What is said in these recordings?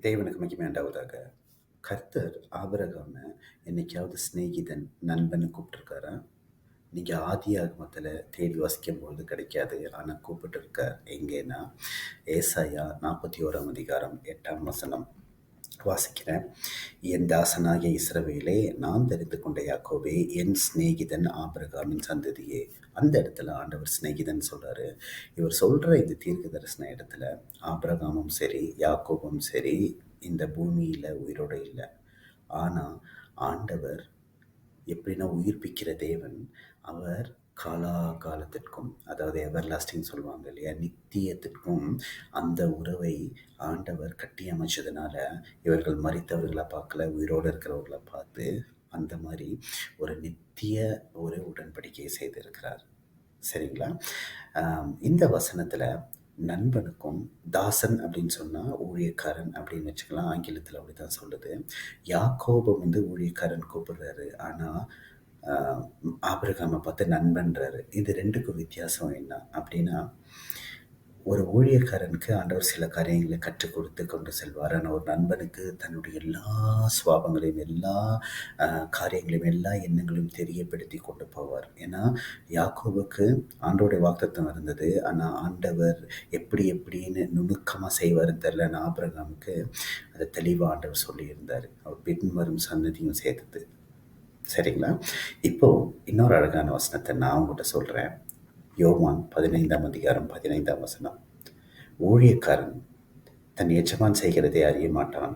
தேவனுக்கு மகிமை உண்டாவதாக. கர்த்தர் ஆபிரகாம என்னைக்காவது சிநேகிதன், நண்பன்னு கூப்பிட்டுருக்காரா? நீங்க ஆதியாகமத்துல தேடி வாசிக்கும்பொழுது கிடைக்காது. ஆனா கூப்பிட்டுருக்கார். எங்கேன்னா, ஏசாயா 41 அதிகாரம் 8 வசனம் வாசிக்கிறேன். என் தாசனாகிய இஸ்ரவேலே, நான் தெரிந்து கொண்ட யாக்கோபே, என் சிநேகிதன் ஆபிரகாமின் சந்ததியே. அந்த இடத்துல ஆண்டவர் சிநேகிதன் சொல்றாரு. இவர் சொல்ற இந்த தீர்க்க தரிசன இடத்துல ஆபிரகாமும் சரி, யாக்கோபும் சரி இந்த பூமியில உயிரோட இல்லை. ஆனா ஆண்டவர் எப்படின்னா உயிர்ப்பிக்கிற தேவன். அவர் காலாகாலத்திற்கும், அதாவது எவர்லாஸ்டிங் சொல்லுவாங்க இல்லையா, நித்தியத்திற்கும் அந்த உறவை ஆண்டவர் கட்டி அமைச்சதுனால இவர்கள் மரித்தவர்களை பார்க்கல, உயிரோடு இருக்கிறவர்களை பார்த்து அந்த மாதிரி ஒரு நித்திய ஒரு உடன்படிக்கையை செய்திருக்கிறார். சரிங்களா? இந்த வசனத்தில் நண்பனுக்கும், தாசன் அப்படின்னு சொன்னால் ஊழியக்காரன் அப்படின்னு வச்சுக்கலாம், ஆங்கிலத்தில் அப்படி தான் சொல்லுது. யாக்கோபை ஊழியக்காரன் கூப்பிடுறாரு, ஆனால் ஆபிரகாமை பார்த்து நண்பன்றாரு. இது ரெண்டுக்கும் வித்தியாசம் என்ன அப்படின்னா, ஒரு ஊழியக்காரனுக்கு ஆண்டவர் சில காரியங்களை கற்றுக் கொடுத்து கொண்டு செல்வார். ஆனால் ஒரு நண்பனுக்கு தன்னுடைய எல்லா சுவாபங்களையும், எல்லா காரியங்களையும், எல்லா எண்ணங்களையும் தெரியப்படுத்தி கொண்டு போவார். ஏன்னா யாக்கோபுக்கு ஆண்டோடைய வாக்குத்தத்தம் இருந்தது, ஆனால் ஆண்டவர் எப்படின்னு நுணுக்கமாக செய்வார்னு தெரியல. ஆனால் ஆபிரகாமுக்கு அதை தெளிவாக ஆண்டவர் சொல்லியிருந்தார். அவர் பின்வரும் சன்னதியும் சேர்த்தது. சரிங்களா? இப்போது இன்னொரு அழகான வசனத்தை நான் உங்கள்கிட்ட சொல்கிறேன். யோவான் 15 அதிகாரம் 15 வசனம். ஊழியக்காரன் தன் எஜமான் செய்கிறதை அறிய மாட்டான்.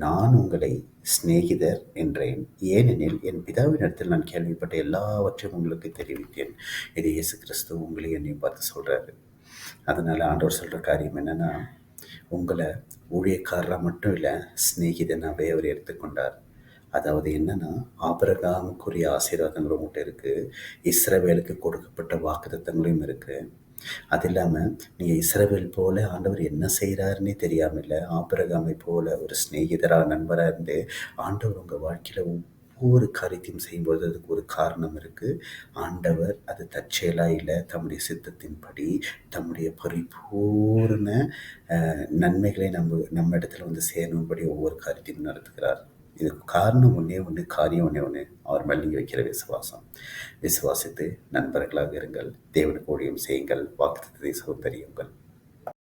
நான் உங்களை சிநேகிதர் என்றேன், ஏனெனில் என் பிதாவினிடத்தில் நான் கேள்விப்பட்ட எல்லாவற்றையும் உங்களுக்கு தெரிவித்தேன். இது இயேசு கிறிஸ்து உங்களை என்னையும் பார்த்து சொல்கிறாரு. அதனால் ஆண்டவர் சொல்கிற காரியம் என்னென்னா, உங்களை ஊழியக்காரராக மட்டும் இல்லை, சிநேகிதனாகவே அவர் எடுத்துக்கொண்டார். அதாவது என்னன்னா, ஆபிரகாமுக்குரிய ஆசீர்வாதங்களும் உங்கள்கிட்ட இருக்குது, இஸ்ரவேலுக்கு கொடுக்கப்பட்ட வாக்குத்தத்தங்களையும் இருக்குது. அது இல்லாமல் நீங்கள் இஸ்ரவேல் போல ஆண்டவர் என்ன செய்கிறாருன்னே தெரியாமல் இல்லை, ஆபிரகாமை போல ஒரு சிநேகிதராக, நண்பராக இருந்து ஆண்டவர் உங்கள் வாழ்க்கையில் ஒவ்வொரு காரியத்தையும் செய்யும்போது அதுக்கு ஒரு காரணம் இருக்குது. ஆண்டவர் அது தற்செயலாக இல்லை, தம்முடைய சித்தத்தின்படி தம்முடைய பரிபூர்ண நன்மைகளை நம்ம இடத்துல சேரணும்படி ஒவ்வொரு காரியத்தையும் நடத்துகிறார். இதுக்கு காரணம் ஒன்று, காரியம் ஒன்று, அவர் மேல் நீங்கள் வைக்கிற விசுவாசம். விசுவாசித்து நண்பர்களாக இருங்கள், தேவனுக்கு ஊழியம் செய்யுங்கள், வாக்குத்தத்தத்தை சுதந்தரியுங்கள்.